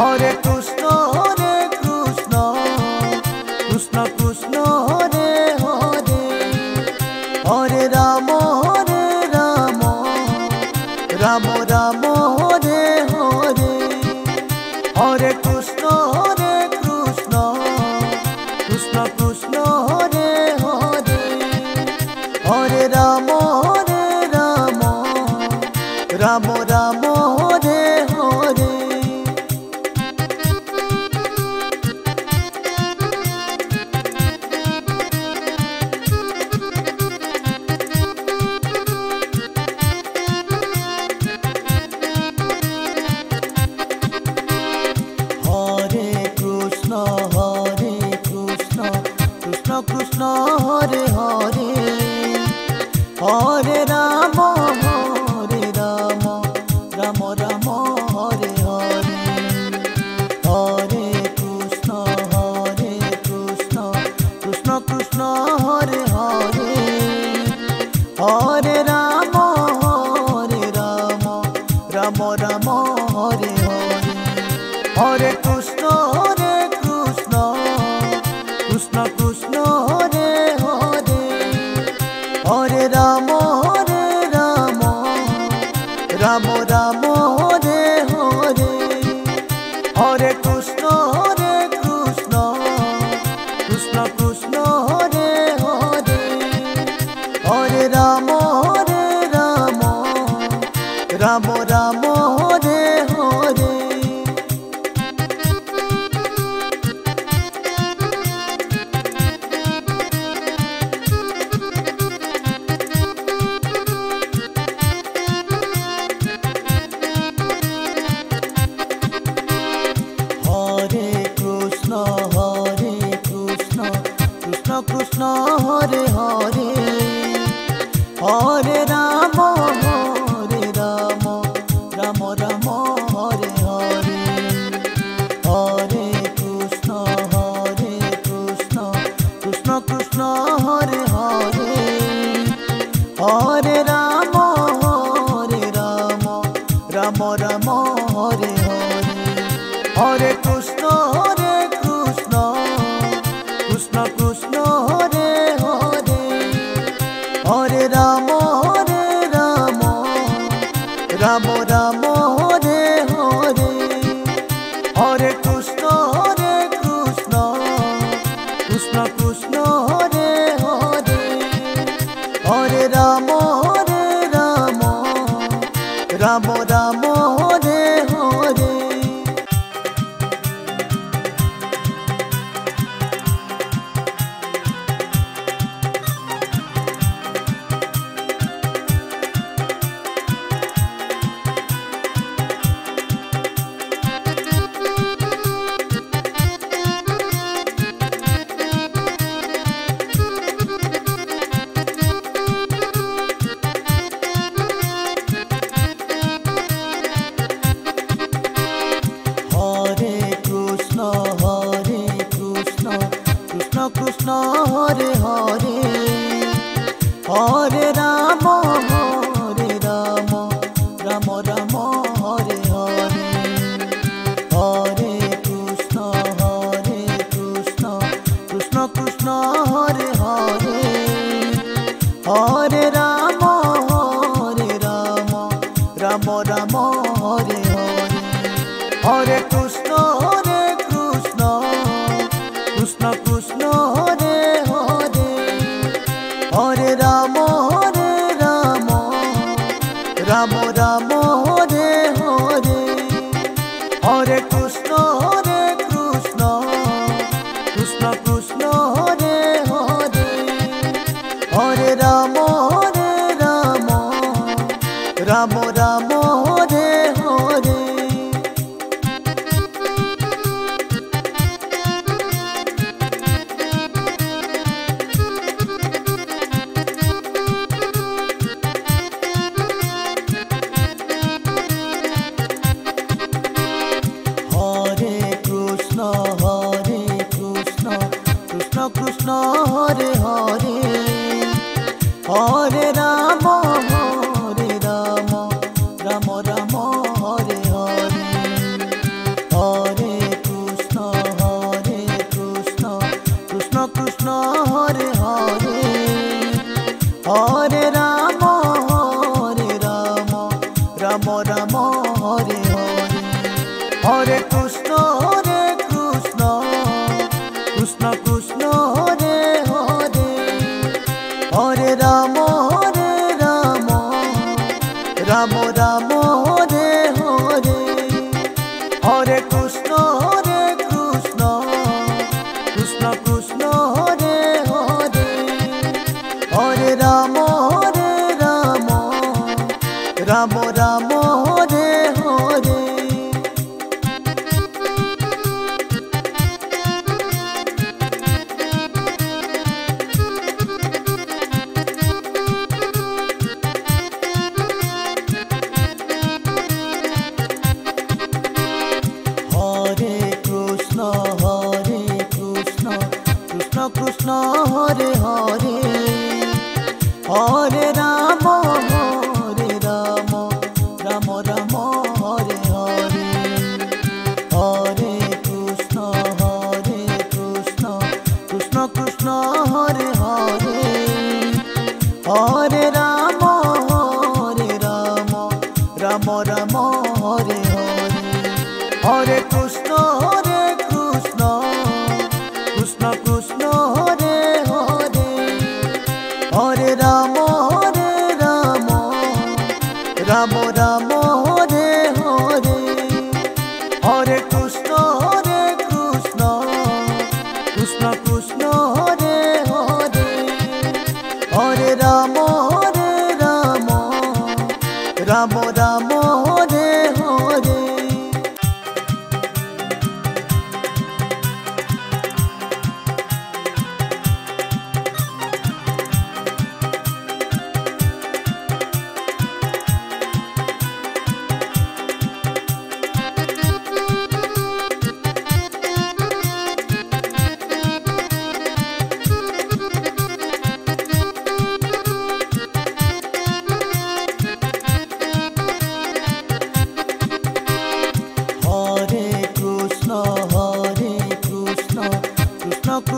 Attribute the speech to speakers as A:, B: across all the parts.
A: Hare Krishna Krishna Krishna Hare Hare Hare Ram Ram Ram Hare Hare Hare Krishna Krishna Krishna Hare Hare Hare Ram Ram Ram Hare Hare Krishna Krishna Hare Hare Hare Ram Ram Ram Hare Hare Hare Krishna Krishna Krishna Hare Hare Hare Ram Ram Ram Hare Hare Hare Krishna Krishna Krishna Hare Hare Hare Ram Ram Ram Hare Hare Hare Krishna Krishna Krishna Hare Hare Hare Ram Ram Ram Hare Hare Krishna Hare Hare Hare Ram Ram Ram Hare Hare Hare Krishna Krishna Hare Hare Hare Ram Ram Ram Hare Hare Hare Krishna Krishna Hare Hare Hare Ram Ram Ram Hare Hare Hare Krishna Krishna Hare Hare Hare Ram Ram Hare Hare Krishna Hare Hare Hare Ram Ram Ram Hare Hare Hare Krishna Krishna Hare Hare Hare Ram Ram Ram Hare Hare Hare Krishna Krishna Hare Hare Hare Ram Ram Ram Hare Hare Hare Krishna Krishna Hare Hare Hare Ram Ram Ram Hare Hare Hare Hare Hare Ram Ram Ram Hare Hare Hare Krishna Krishna Krishna Hare Hare Hare Ram Ram Ram Hare Hare Hare Krishna Krishna Krishna Hare Hare Hare Ram Ram Ram Hare Hare Hare Krishna Krishna Krishna Hare Hare Hare Ram Ram Ram Hare Hare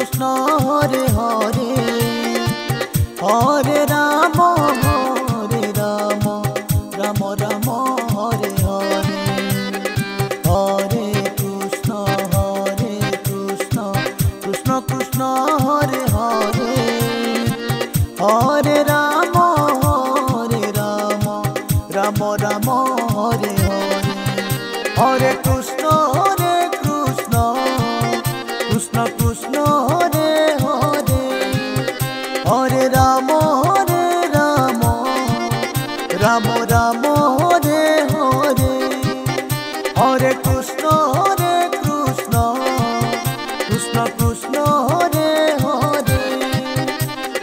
A: Krishna Hare Hare Hare Ram Ram Ram Hare Hare Hare Krishna Krishna Hare Hare Hare Ram Ram Hare Hare Hare Krishna Krishna Hare Hare Hare Ram Ram Hare Hare Hare Krishna Krishna Hare Hare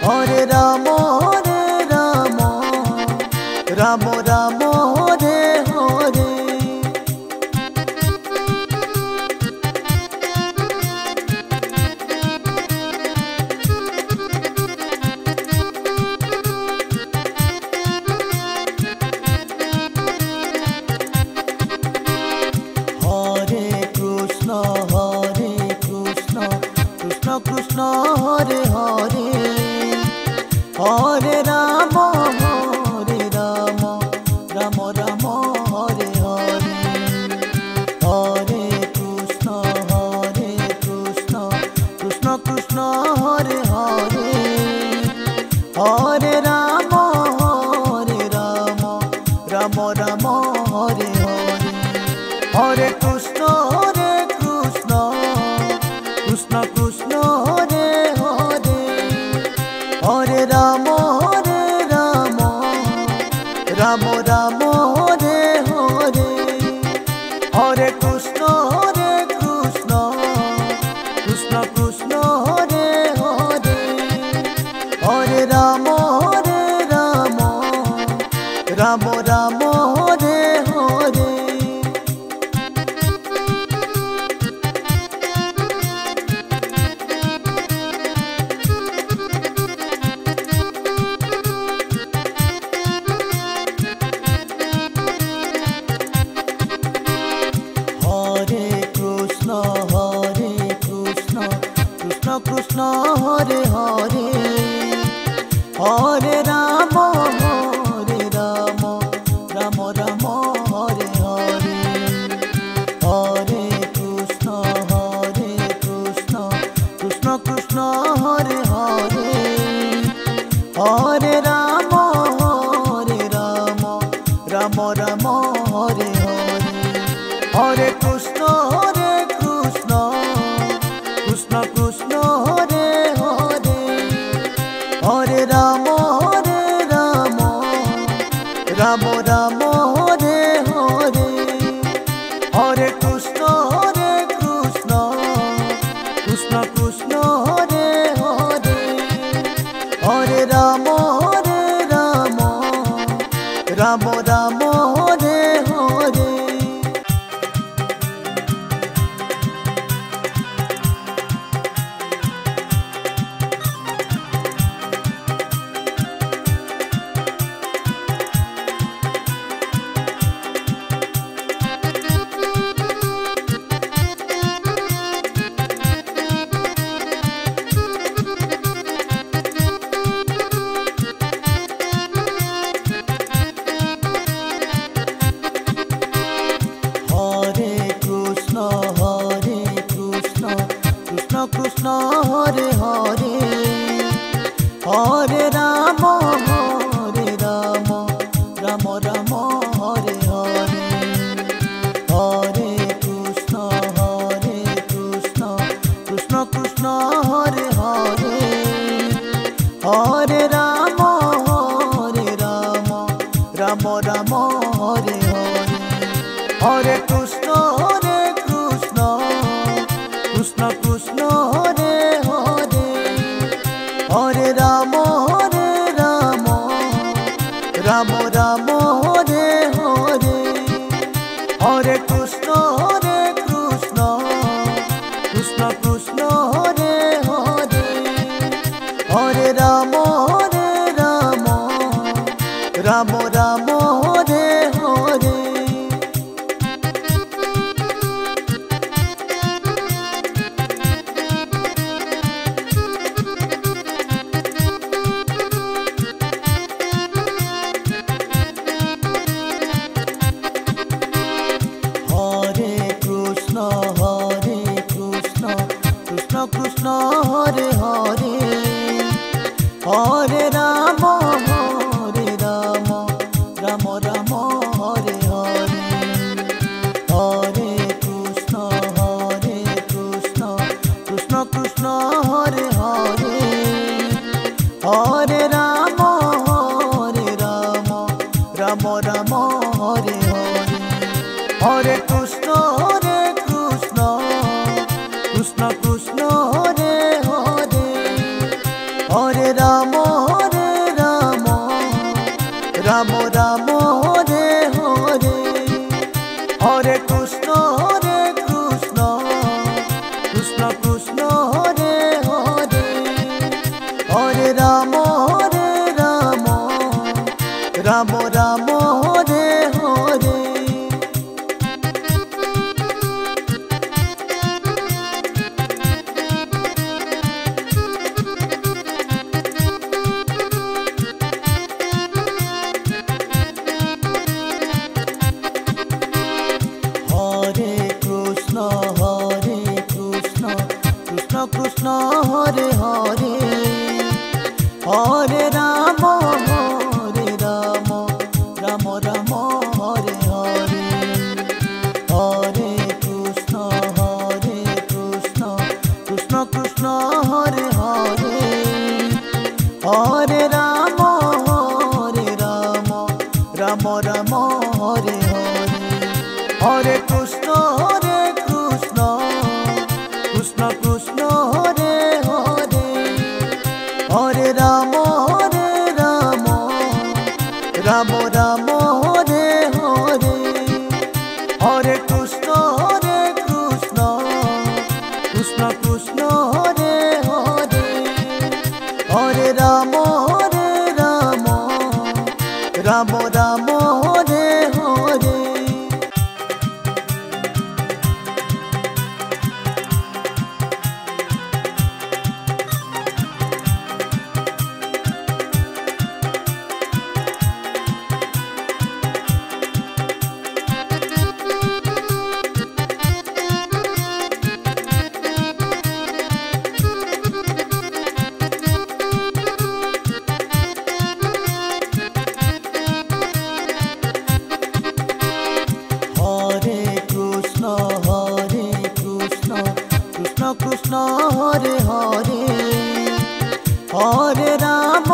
A: Hare Ram Ram Hare Hare Krishna Hare Hare Hare Ram Ram Hare Hare Hare Krishna Krishna Hare Hare Hare Ram Ram Hare Hare Hare Krishna Krishna Hare Hare Hare Ram Ram Hare Hare Hare Krishna Krishna Hare Hare Hare Ram Ram Hare Hare Krishna Hare Hare Hare Ram Ram Hare Hare Hare Krishna Krishna Hare Hare Hare Ram Ram Hare Hare Hare Krishna Krishna Hare Hare Hare Ram Ram Hare Hare Hare Krishna Krishna Hare Hare Hare Ram Ram Hare Hare Krishna Krishna Krishna Krishna Hare Hare Hare Ram Ram Ram Ram Hare Hare Krishna Hare Hare Hare Ram Ram Ram Hare Hare Hare Krishna Krishna Krishna Hare Hare Hare Ram Ram Ram Hare Hare Hare Krishna Krishna Krishna Krishna Hare Hare Hare Ram Ram Ram Ram Hare Hare Hare Krishna Krishna Krishna Krishna Hare Hare Hare Ram Ram Ram Ram Hare Hare Krishna Hare Hare Hare Ram Ram Ram Hare Hare Hare Krishna Krishna Krishna Hare Hare Hare Ram Ram Ram Hare Hare Hare Krishna Krishna Krishna Krishna Hare Hare Hare Ram Ram Ram Ram Hare Hare Hare Krishna Krishna Krishna Krishna Hare Hare Hare Ram Ram Ram Ram Hare Hare Krishna Hare Hare Hare Ram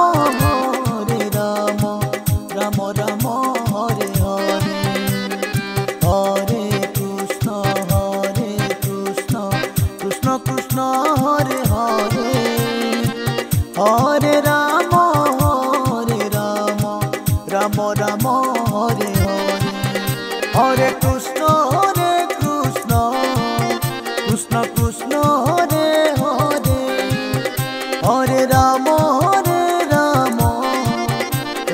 A: Ram Ram Hare Hare Hare Krishna Krishna Krishna Hare Hare Hare Ram Ram Ram Hare Hare Hare Krishna Krishna Krishna Krishna Hare Hare Hare Ram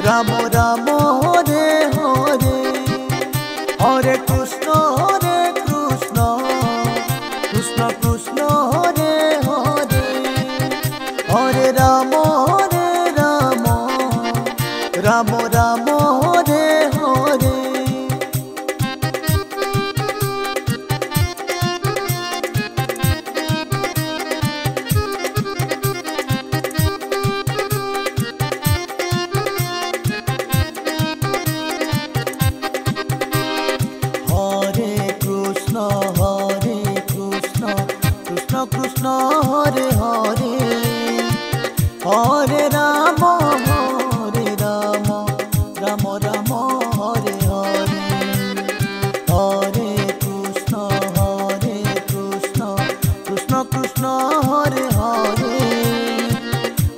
A: Ram Ram Hare Hare Hare Krishna Krishna Krishna Krishna Hare Hare Hare Ram Ram Ram Hare Hare Krishna Hare Hare Hare Ram Ram Ram Hare Hare Hare Krishna Krishna Krishna Hare Hare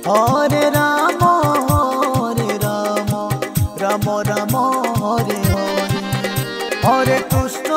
A: Hare Ram Ram Ram Hare Hare Hare Krishna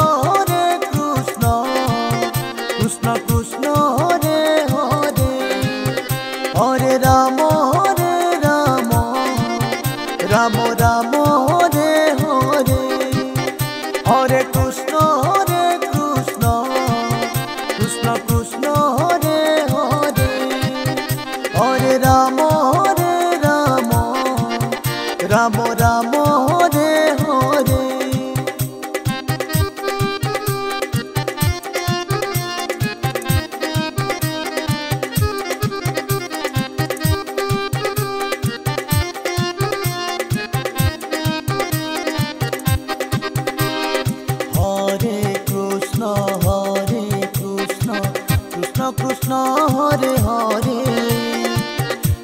A: Krishna Hare Hare,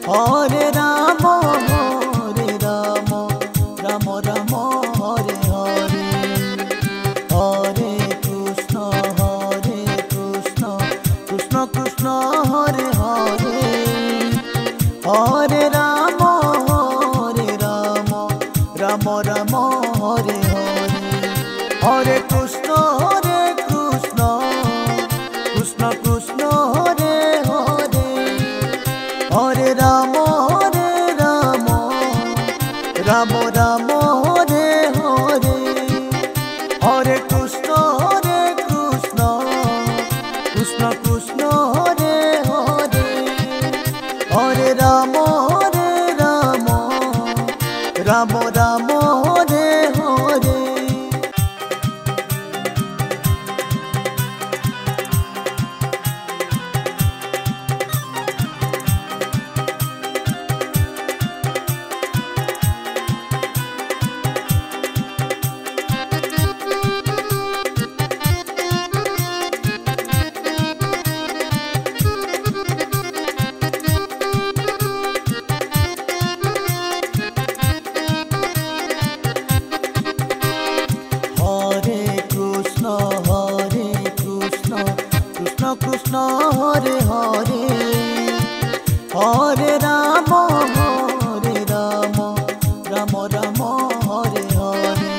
A: Hare Ram Ram Ram Hare Hare, Hare Krishna Krishna Krishna Hare Hare, Hare Ram Ram Ram Hare Hare, Hare Krishna Krishna Krishna Hare Hare, Hare Ram Ram Ram Hare Hare, Hare Krishna Krishna Krishna Hare Hare, Hare Ram Ram Ram Hare Hare. Krishna Hare Hare, Hare Ram Ram Ram Hare Hare,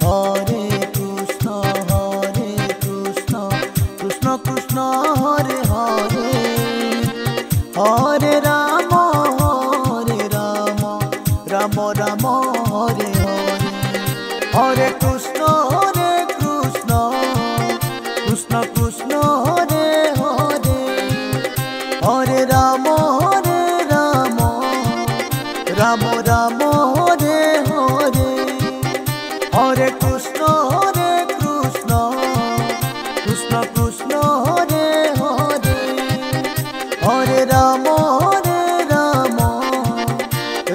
A: Hare Krishna Krishna Hare Hare, Hare Ram Ram Hare Hare, Hare Krishna Krishna Krishna Hare Hare, Hare Ram Ram Hare Hare, Hare Krishna Krishna Krishna Hare Hare, Hare Ram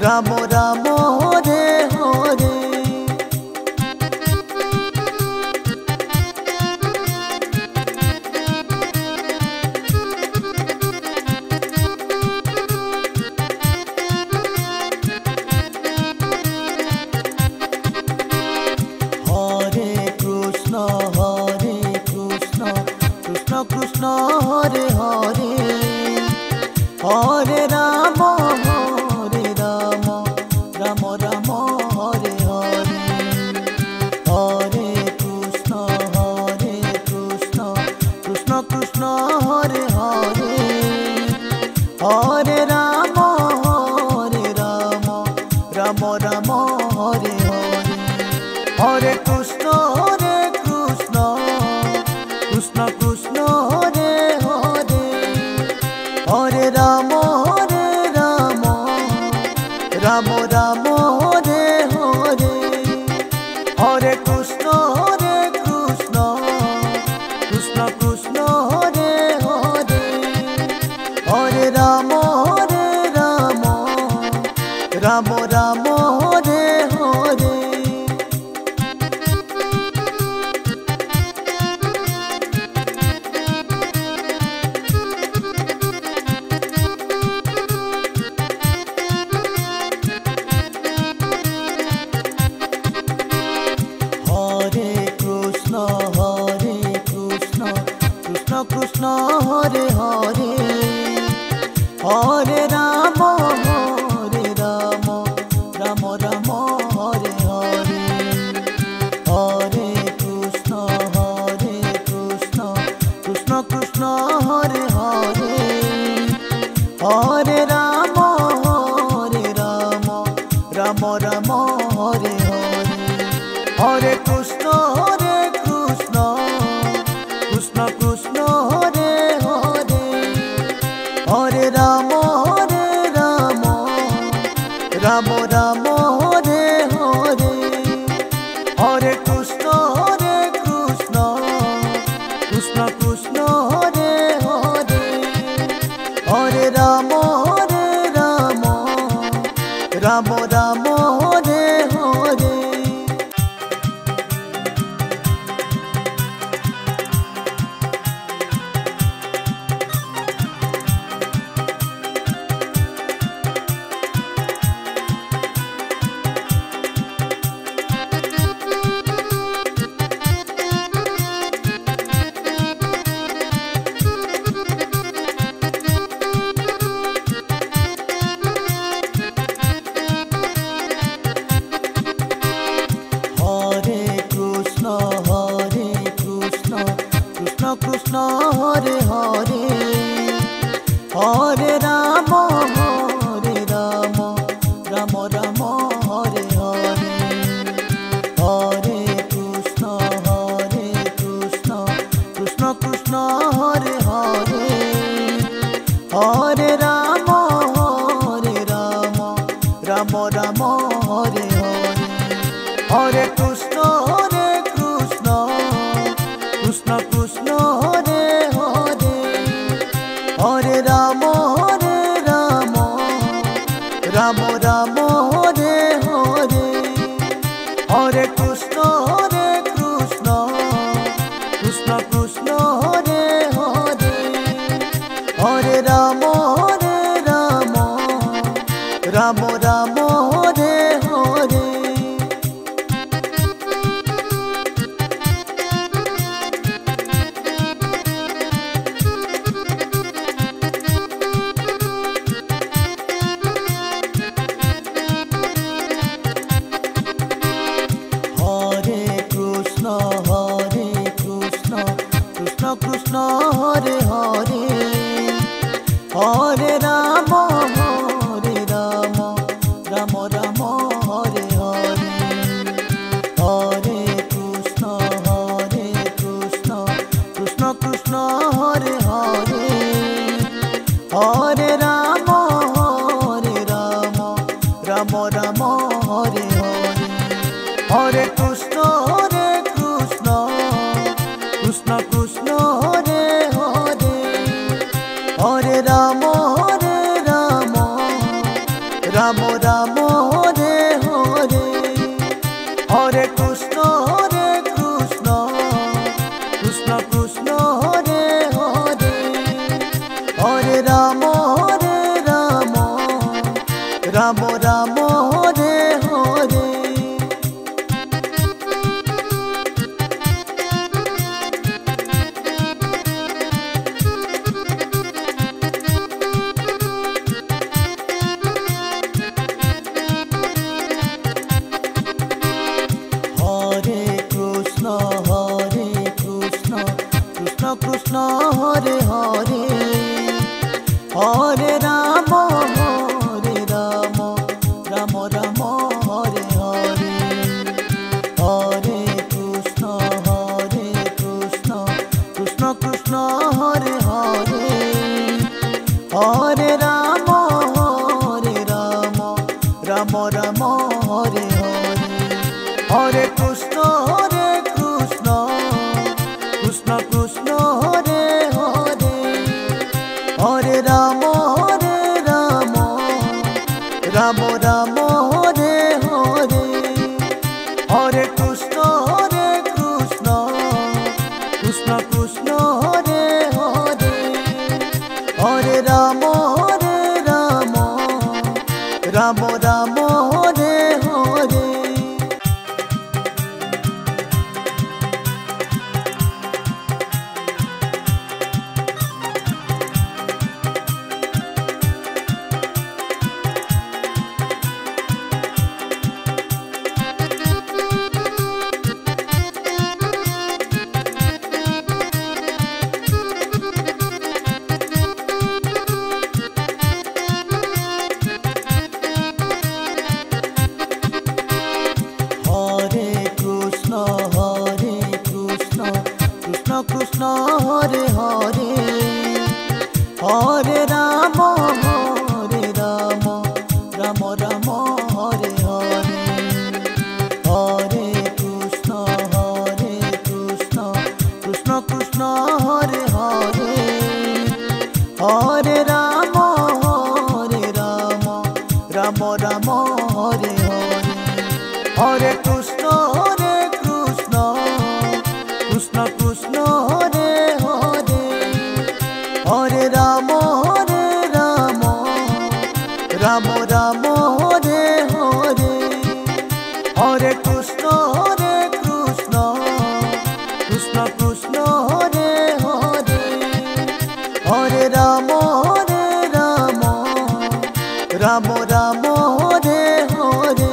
A: Ram Hare Hare. Krishna Hare Hare, Hare Ram Ram Hare Hare, Hare Krishna Krishna Hare Hare, Hare Ram Ram Hare Hare, Hare Krishna Krishna Krishna Hare Hare, Hare Ram Ram Hare Hare, Hare Krishna Krishna Krishna Hare Hare, Hare Ram Ram Hare Hare. Krishna Hare Hare, Hare Ram Ram Hare Hare, Hare Krishna Krishna Hare Hare, Hare Ram Ram Hare Hare, Hare Krishna Krishna Krishna Hare Hare, Hare Ram Krishna Hare Hare Hare Ram Ram Ram Hare Hare Hare Krishna Krishna Krishna Hare Hare Hare Ram Ram Ram Hare Hare Hare Krishna Krishna Krishna Hare Hare Hare Ram Ram Ram Hare Hare Hare Krishna Krishna Krishna Hare Hare Hare Ram Ram Ram Hare Hare Krishna Hare Hare Hare Ram Ram Ram Hare Hare Hare Krishna Krishna Krishna Hare Hare Hare Ram Ram Ram Hare Hare Hare Krishna Krishna Krishna Hare Hare Hare Ram Ram Ram Hare Hare Hare Krishna Krishna Krishna Hare Hare Hare Ram Ram Ram Hare Hare Krishna Hare Hare Hare Ram Ram Ram Hare Hare Hare Krishna Krishna Hare Hare Hare Ram Ram Hare Hare Hare Krishna Krishna Hare Hare Hare Ram Ram Hare Hare Hare Krishna Krishna Hare Hare Hare Ram Ram Hare Hare Krishna Hare Hare Hare Ram Ram Ram Hare Hare Hare Krishna Krishna Hare Hare Hare Ram Ram Hare Hare Hare Krishna Krishna Hare Hare Hare Ram Ram Hare Hare Hare Krishna Krishna Hare Hare Hare Ram Ram Hare Hare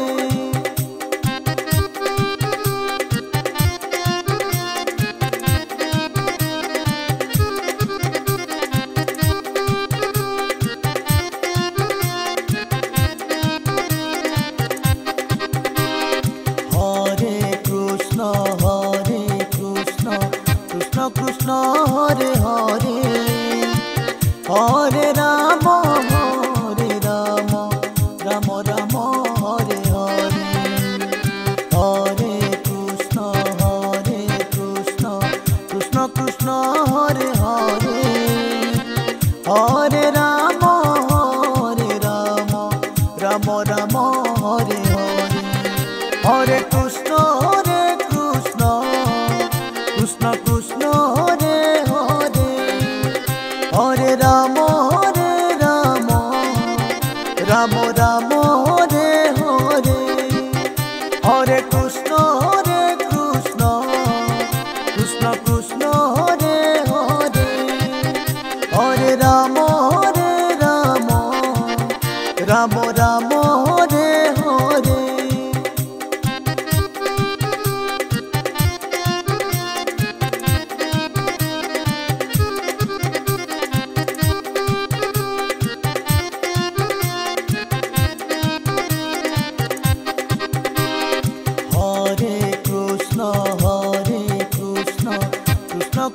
A: Krishna Hare Hare Hare Ram Ram Ram Hare Hare Hare Krishna Krishna Krishna Hare Hare Hare Ram Ram Ram Hare Hare Hare Krishna Krishna Krishna Hare Hare Hare Ram Ram Ram Hare Hare Hare Krishna Krishna Krishna Hare Hare Hare Ram Ram Ram Hare Hare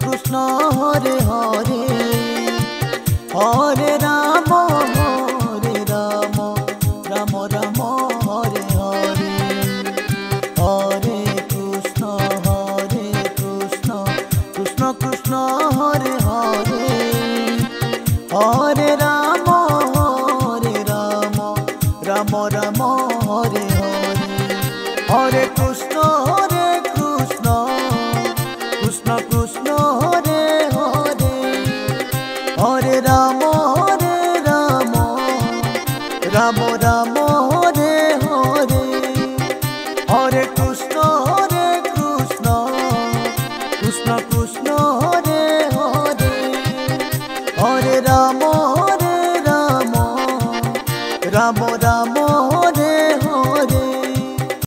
A: Krishna Hare Hare Hare Ram Ram Ram Hare Hare Hare Krishna Krishna Krishna Hare Hare Hare